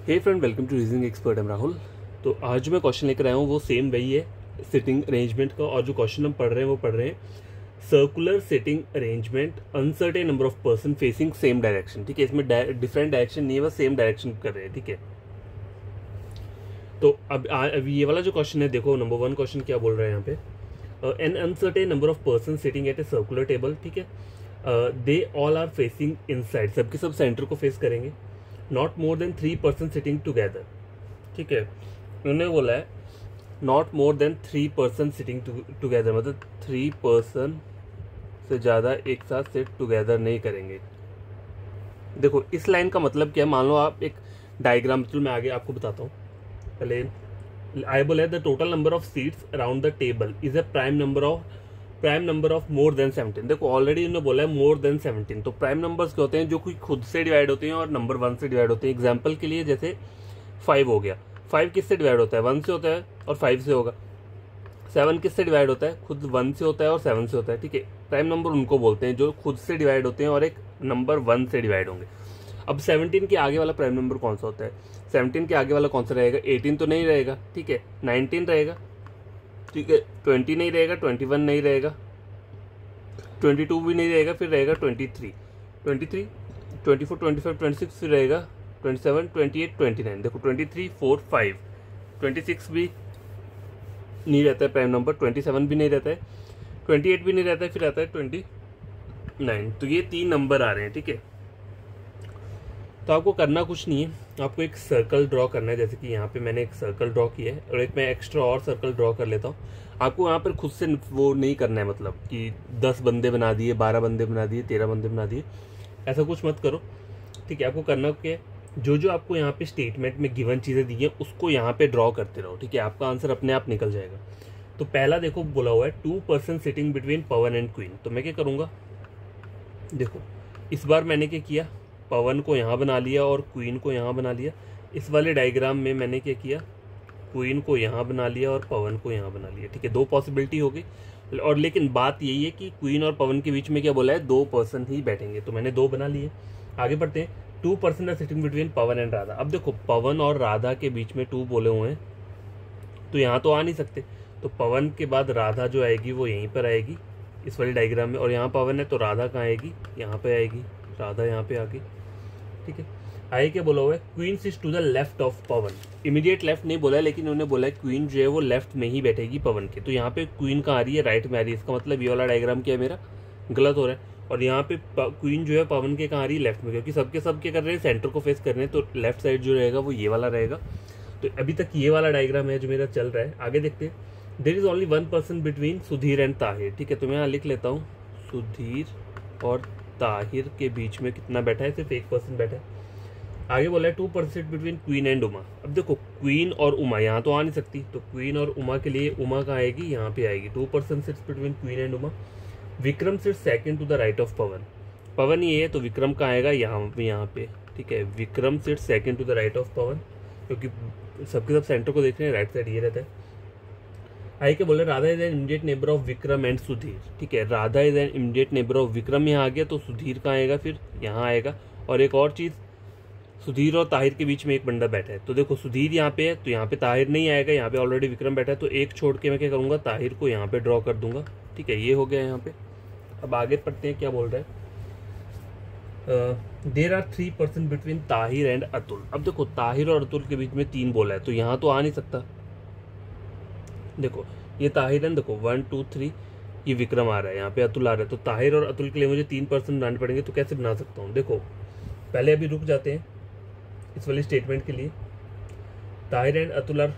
Hey friend, welcome to reasoning expert. Am Rahul. तो आज जो मैं क्वेश्चन लेकर आया हूँ वो सेम वही है, सिटिंग अरेंजमेंट का। और जो क्वेश्चन हम पढ़ रहे हैं वो पढ़ रहे हैं circular sitting arrangement, uncertain number of person facing same direction. ठीक है, इसमें डिफरेंट डायरेक्शन नहीं है, बस सेम डायरेक्शन कर रहे हैं। ठीक है, तो अब ये वाला जो क्वेश्चन है, देखो नंबर 1 क्वेश्चन क्या बोल रहा है यहाँ पे। An uncertain number of person sitting at a circular table. ठीक है, they all are facing inside, सबके सब सेंटर को फेस करेंगे। Not more than 3 person sitting together. ठीक है, उन्होंने बोला है not more than 3 person sitting together, मतलब 3 पर्सन से ज़्यादा एक साथ सिट टुगेदर नहीं करेंगे। देखो इस लाइन का मतलब क्या है, मान लो आप एक डायग्राम, तो मैं आगे आपको बताता हूँ। पहले आई बोला है the total number of seats around the table is a prime number of more than 17। देखो ऑलरेडी इन्होंने बोला है मोर देन 17, तो प्राइम नंबर्स क्या होते हैं, जो कोई खुद से डिवाइड होते हैं और नंबर 1 से डिवाइड होते हैं। एग्जाम्पल के लिए जैसे 5 हो गया, 5 किससे डिवाइड होता है, 1 से होता है और 5 से होगा। 7 किससे डिवाइड होता है, खुद 1 से होता है और 7 से होता है। ठीक है, प्राइम नंबर उनको बोलते हैं जो खुद से डिवाइड होते हैं और एक नंबर 1 से डिवाइड होंगे। अब 17 के आगे वाला प्राइम नंबर कौन सा होता है, 17 के आगे वाला कौन सा रहेगा, 18 तो नहीं रहेगा। ठीक है, 19 रहेगा। ठीक है, 20 नहीं रहेगा, 21 नहीं रहेगा, 22 भी नहीं रहेगा, फिर रहेगा 23, 24, 25, 26 फिर रहेगा 27, 28, 29। देखो 23, 4, 5, 26 भी नहीं रहता है प्राइम नंबर, 27 भी नहीं रहता है, 28 भी नहीं रहता है, फिर आता है 29। तो ये 3 नंबर आ रहे हैं। ठीक है, तो आपको करना कुछ नहीं है, आपको एक सर्कल ड्रॉ करना है। जैसे कि यहाँ पे मैंने एक सर्कल ड्रॉ किया है और एक मैं एक्स्ट्रा और सर्कल ड्रॉ कर लेता हूँ। आपको यहाँ पर खुद से वो नहीं करना है, मतलब कि 10 बंदे बना दिए, 12 बंदे बना दिए, 13 बंदे बना दिए, ऐसा कुछ मत करो। ठीक है, आपको करना क्या है, जो आपको यहाँ पे स्टेटमेंट में गिवन चीज़ें दी हैं उसको यहाँ पे ड्रॉ करते रहो। ठीक है, आपका आंसर अपने आप निकल जाएगा। तो पहला देखो बोला हुआ है 2 person sitting between Pawan and queen. तो मैं क्या करूँगा, देखो इस बार मैंने क्या किया, पवन को यहाँ बना लिया और क्वीन को यहाँ बना लिया। इस वाले डायग्राम में मैंने क्या किया, क्वीन को यहाँ बना लिया और पवन को यहाँ बना लिया। ठीक है, 2 पॉसिबिलिटी हो गई। और लेकिन बात यही है कि क्वीन और पवन के बीच में क्या बोला है, 2 पर्सन ही बैठेंगे, तो मैंने 2 बना लिए। आगे बढ़ते हैं, 2 person are sitting between Pawan and Radha. अब देखो पवन और राधा के बीच में 2 बोले हुए हैं, तो यहाँ तो आ नहीं सकते, तो पवन के बाद राधा जो आएगी वो यहीं पर आएगी इस वाली डायग्राम में, और यहाँ पवन है तो राधा कहाँ आएगी, यहाँ पे आएगी, राधा यहाँ पे आ गई। ठीक है, आगे क्या बोला हुआ है, queen sits to the left of Pawan. Immediate left नहीं बोला है, लेकिन उन्होंने बोला है क्वीन जो है वो लेफ्ट में ही बैठेगी पवन के। तो यहाँ पे क्वीन कहाँ आ रही है, राइट में आ रही है। इसका मतलब ये वाला डायग्राम क्या है, मेरा गलत हो रहा है। और यहाँ पे क्वीन जो है पवन के कहाँ आ रही है, लेफ्ट में, क्योंकि सबके सब क्या कर रहे हैं, सेंटर को फेस कर रहे हैं, तो लेफ्ट साइड जो रहेगा वो ये वाला रहेगा। तो अभी तक ये वाला डायग्राम है जो मेरा चल रहा है। आगे देखते हैं, there is only 1 person between Sudhir and Tahir. ठीक है, तो मैं यहाँ लिख लेता हूँ, सुधीर और ताहिर के बीच में कितना बैठा है, सिर्फ 1 पर्सन बैठा है। आगे बोला है 2 person between queen and Uma. अब देखो क्वीन और उमा यहाँ तो आ नहीं सकती, तो क्वीन और उमा के लिए उमा कहाँ आएगी, यहाँ पे आएगी। 2 person sits between queen and Uma. Vikram sits second to the right of Pawan. Pawan ये है तो विक्रम कहाँ आएगा, यहाँ पे। ठीक है, Vikram sits second to the right of Pawan, क्योंकि सबके सब सेंटर को देख रहे हैं, राइट साइड ये रहता है। आगे क्या बोले, Radha is an immediate neighbour of Vikram and Sudhir. ठीक है, Radha is an immediate neighbour of Vikram, यहाँ आ गया, तो सुधीर कहाँ आएगा, फिर यहाँ आएगा। और एक और चीज़, सुधीर और ताहिर के बीच में एक बंदा बैठा है, तो देखो सुधीर यहाँ पे है तो यहाँ पे ताहिर नहीं आएगा, यहाँ पे ऑलरेडी विक्रम बैठा है, तो एक छोड़ के मैं क्या करूँगा, ताहिर को यहाँ पे ड्रॉ कर दूंगा। ठीक है, ये हो गया यहाँ पे। अब आगे पढ़ते हैं क्या बोल रहा है, there are 3 person between Tahir and Atul. अब देखो ताहिर और अतुल के बीच में 3 बोला है, तो यहाँ तो आ नहीं सकता। देखो ये ताहिर है, देखो 1 2 3, ये विक्रम आ रहा है, यहाँ पे अतुल आ रहा है, तो ताहिर और अतुल के लिए मुझे 3 पर्सन बनाने पड़ेंगे। तो कैसे बना सकता हूँ, देखो पहले अभी रुक जाते हैं इस वाली स्टेटमेंट के लिए। Tahir and Atul are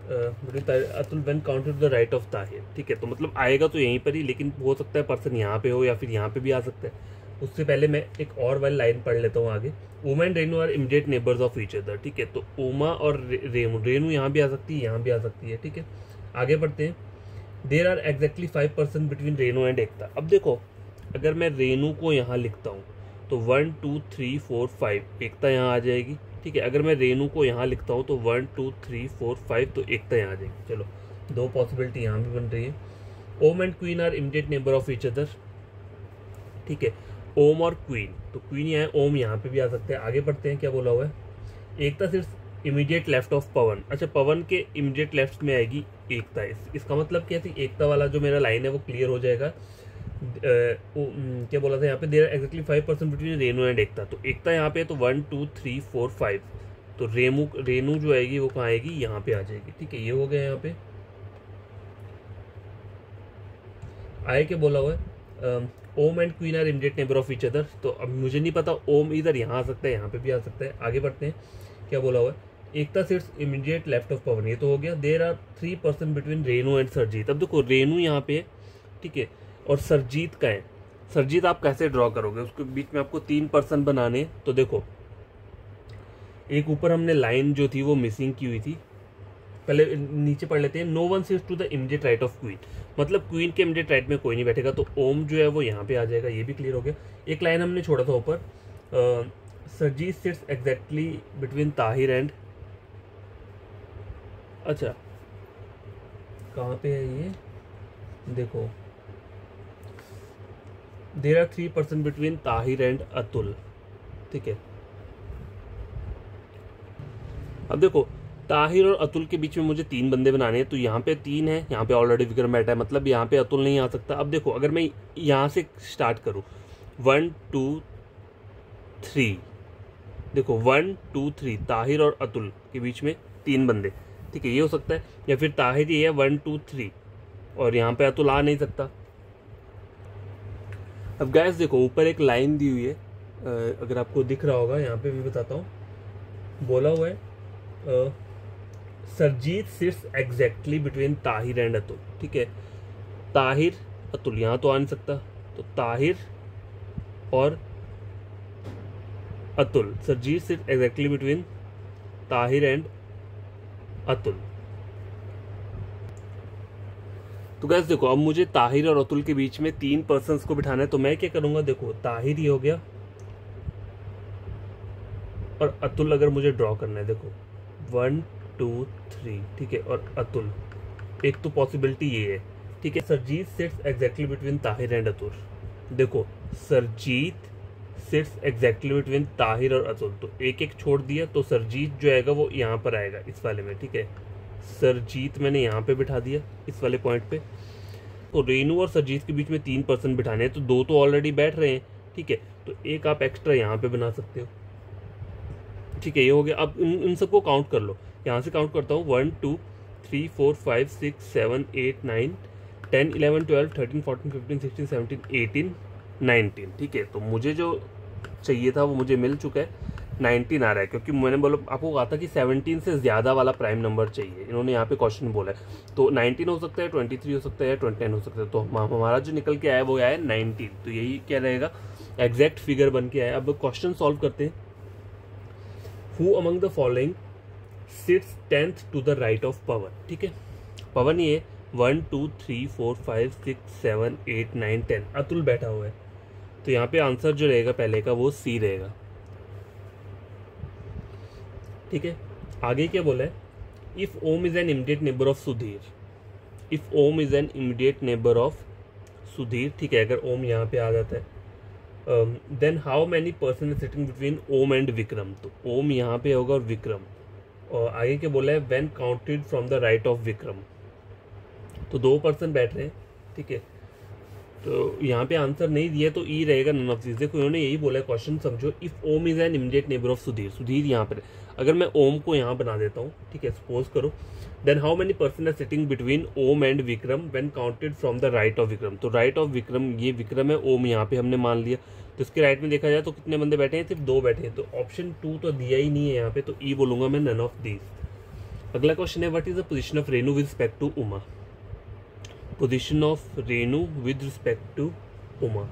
Atul when counted the right of Tahir. ठीक है, तो मतलब आएगा तो यहीं पर ही, लेकिन हो सकता है पर्सन यहाँ पे हो या फिर यहाँ पे भी आ सकता है। उससे पहले मैं एक और वाली लाइन पढ़ लेता हूँ आगे। Uma and Renu are immediate neighbours of each other. ठीक है, तो उमा और रेनू यहाँ भी आ सकती है, यहाँ भी आ सकती है। ठीक है, आगे बढ़ते हैं, there are exactly 5 person between Renu and Ekta. अब देखो अगर मैं रेनू को यहाँ लिखता हूँ तो 1 2 3 4 5, एकता यहाँ आ जाएगी। ठीक है, अगर मैं रेनू को यहाँ लिखता हूँ तो 1 2 3 4 5, तो एकता यहाँ आ जाएगी। चलो 2 पॉसिबिलिटी यहाँ भी बन रही है। Om and queen are immediate neighbour of each other. ठीक है, ओम और क्वीन, तो क्वीन यहाँ है, ओम यहाँ पे भी आ सकते हैं। आगे बढ़ते हैं, क्या बोला हुआ है, Ekta sits immediate left of पवन। अच्छा, पवन के इमीडिएट लेफ्ट में आएगी एकता। इसका मतलब क्या थी, एकता वाला जो मेरा लाइन है वो क्लियर हो जाएगा। क्या बोला था यहाँ पे, there exactly 5% between Renu and Ekta. तो एकता यहाँ पे, तो 1 2 3 4 5, तो रेनू जो आएगी वो कहाँ आएगी, यहाँ पे आ जाएगी। ठीक है, ये हो गया। यहाँ पे आए क्या बोला हुआ है, Om and queen are immediate neighbour of each other. तो अब मुझे नहीं पता, ओम इधर यहाँ आ सकता है, यहाँ पे भी आ सकता है। आगे बढ़ते हैं, क्या बोला हुआ है, Ekta sits immediate left of Pawan, ये तो हो गया। There are 3% between Renu and Sarjeet. अब देखो रेनू यहाँ पे है, ठीक है, और सरजीत का है। सरजीत आप कैसे ड्रॉ करोगे, उसके बीच में आपको 3% बनाने। तो देखो, एक ऊपर हमने लाइन जो थी वो मिसिंग की हुई थी, पहले नीचे पढ़ लेते हैं। No one sits to the immediate right of queen, मतलब क्वीन के इमीडिएट राइट में कोई नहीं बैठेगा, तो ओम जो है वो यहाँ पे आ जाएगा। ये भी क्लियर हो गया। एक लाइन हमने छोड़ा था ऊपर, Sarjeet sits exactly between Tahir and, अच्छा कहाँ पे है ये, देखो, there are 3% between Tahir and Atul. ठीक है, अब देखो ताहिर और अतुल के बीच में मुझे 3 बंदे बनाने हैं, तो यहाँ पे 3 है, यहाँ पे ऑलरेडी विक्रम बैठा है, मतलब यहाँ पे अतुल नहीं आ सकता। अब देखो, अगर मैं यहाँ से स्टार्ट करूँ, 1 2 3, देखो 1 2 3, ताहिर और अतुल के बीच में 3 बंदे। ठीक है, ये हो सकता है, या फिर ताहिर ये है 1 2 3 और यहाँ पे अतुल आ नहीं सकता। अब गैस देखो, ऊपर एक लाइन दी हुई है, अगर आपको दिख रहा होगा, यहाँ पे मैं बताता हूँ, बोला हुआ है Sarjit sits exactly between Tahir and Atul. ठीक है, ताहिर अतुल यहाँ तो आ नहीं सकता, तो ताहिर और Atul, Sarjeet sits exactly between Tahir and Atul. तो गैस देखो, अब मुझे ताहिर और अतुल के बीच में 3 पर्सन्स को बिठाना है, तो मैं क्या करूंगा, देखो ताहिर ही हो गया और अतुल अगर मुझे ड्रॉ करना है, देखो 1 2 3, ठीक है, और अतुल, एक तो पॉसिबिलिटी ये है। ठीक है, Sarjit sits exactly between Tahir and Atul. देखो Surjeet sits exactly between Tahir और अतुल, तो एक एक छोड़ दिया, तो सरजीत जो आएगा वो यहाँ पर आएगा इस वाले में। ठीक है, सरजीत मैंने यहाँ पे बिठा दिया इस वाले पॉइंट पे। तो रेनू और सरजीत के बीच में 3% बिठाने हैं, तो 2 तो ऑलरेडी बैठ रहे हैं। ठीक है, तो एक आप एक्स्ट्रा यहाँ पे बना सकते हो। ठीक है, ये हो गया। अब इन सबको काउंट कर लो, यहाँ से काउंट करता हूँ, 1 2 3 4 5 6 7 8 9 10 11 12 13 14 15 16 17 18 19। ठीक है, तो मुझे जो चाहिए था वो मुझे मिल चुका है, 19 आ रहा है, क्योंकि मैंने बोला आपको कहा था कि 17 से ज़्यादा वाला प्राइम नंबर चाहिए, इन्होंने यहाँ पे क्वेश्चन बोला है। तो 19 हो सकता है, 23 हो सकता है, या 29 हो सकता है। तो हमारा जो निकल के आया वो आया 19, तो यही क्या रहेगा, एग्जैक्ट फिगर बन के आया। अब क्वेश्चन सॉल्व करते हैं। Who among the following sits 10th to the right of Pawan. ठीक है, पवन ये 1 2 3 4 5 6 7 8 9 10, अतुल बैठा हुआ है, तो यहाँ पे आंसर जो रहेगा पहले का वो सी रहेगा। ठीक है, आगे क्या बोला है, if Om is an immediate neighbour of Sudhir, if Om is an immediate neighbour of Sudhir. ठीक है, अगर ओम यहाँ पे आ जाता है, then how many person is sitting between Om and Vikram, तो ओम यहाँ पे होगा और विक्रम। और आगे क्या बोला है, when counted from the right of Vikram, तो 2 पर्सन बैठ रहे हैं। ठीक है, तो यहाँ पे आंसर नहीं दिया, तो ई रहेगा नन ऑफ दिस। देखो इन्होंने यही बोला है, क्वेश्चन समझो, if Om is an immediate neighbour of Sudhir, Sudhir यहाँ पर, अगर मैं ओम को यहाँ बना देता हूँ, ठीक है, सपोज करो, then how many person are sitting between Om and Vikram when counted from the right of Vikram, तो राइट ऑफ विक्रम, ये विक्रम है, ओम यहाँ पे हमने मान लिया, तो इसके राइट में देखा जाए तो कितने बंदे बैठे हैं, सिर्फ 2 बैठे हैं, तो ऑप्शन 2 तो दिया ही नहीं है यहाँ पे, तो ई बोलूंगा मैं, नन ऑफ दीज। अगला क्वेश्चन है, what is the position of Renu with respect to Uma, position of Renu with respect to Uma,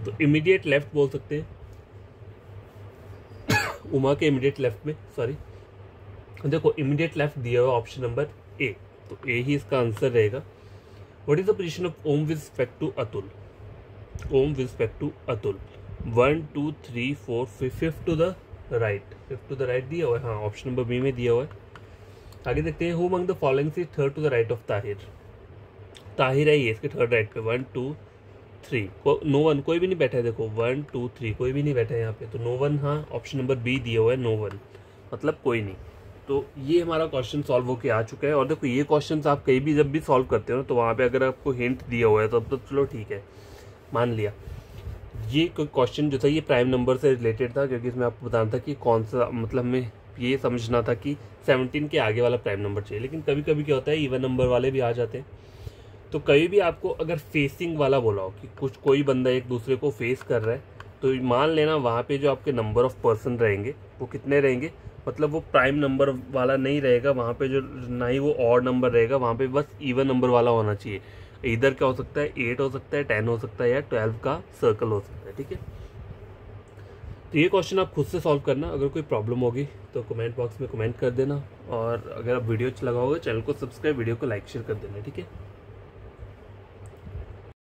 तो इमीडिएट लेफ्ट बोल सकते हैं, उमा के इमीडिएट लेफ्ट में, सॉरी देखो इमीडिएट लेफ्ट दिया हुआ ऑप्शन नंबर ए, तो ए ही इसका आंसर रहेगा। What is the position of Om with respect to Atul, Om with respect to Atul, 1 2 3 4 5 to the right, 5 to the right दिया हुआ है, हाँ ऑप्शन नंबर बी में दिया हुआ है। आगे देखते हैं, who among the following is 3rd to the right of Tahir, Tahir है ये इसके 3rd राइट पे, 1 2 3, नो वन, कोई भी नहीं बैठा है, देखो 1 2 3 कोई भी नहीं बैठा है यहाँ पे, तो नो वन, हाँ ऑप्शन नंबर बी दिया हुआ है, नो वन, मतलब कोई नहीं। तो ये हमारा क्वेश्चन सॉल्व होके आ चुका है। और देखो ये क्वेश्चन आप कहीं भी जब भी सॉल्व करते हो ना, तो वहाँ पे अगर आपको हिंट दिया हुआ है तब तो चलो ठीक है, मान लिया। ये क्वेश्चन जो था ये प्राइम नंबर से रिलेटेड था, क्योंकि इसमें आपको बताना था कि कौन सा, मतलब हमें ये समझना था कि 17 के आगे वाला प्राइम नंबर चाहिए। लेकिन कभी कभी क्या होता है, इवन नंबर वाले भी आ जाते हैं। तो कभी भी आपको अगर फेसिंग वाला बोला हो कि कुछ कोई बंदा एक दूसरे को फेस कर रहा है, तो मान लेना वहाँ पे जो आपके नंबर ऑफ पर्सन रहेंगे वो कितने रहेंगे, मतलब वो प्राइम नंबर वाला नहीं रहेगा वहाँ पे, जो ना ही वो ऑड नंबर रहेगा वहाँ पे, बस इवन नंबर वाला होना चाहिए। इधर क्या हो सकता है, 8 हो सकता है, 10 हो सकता है, या 12 का सर्कल हो सकता है। ठीक है, तो ये क्वेश्चन आप खुद से सॉल्व करना। अगर कोई प्रॉब्लम होगी तो कमेंट बॉक्स में कमेंट कर देना, और अगर आप वीडियो अच्छा लगा होगा चैनल को सब्सक्राइब, वीडियो को लाइक शेयर कर देना। ठीक है।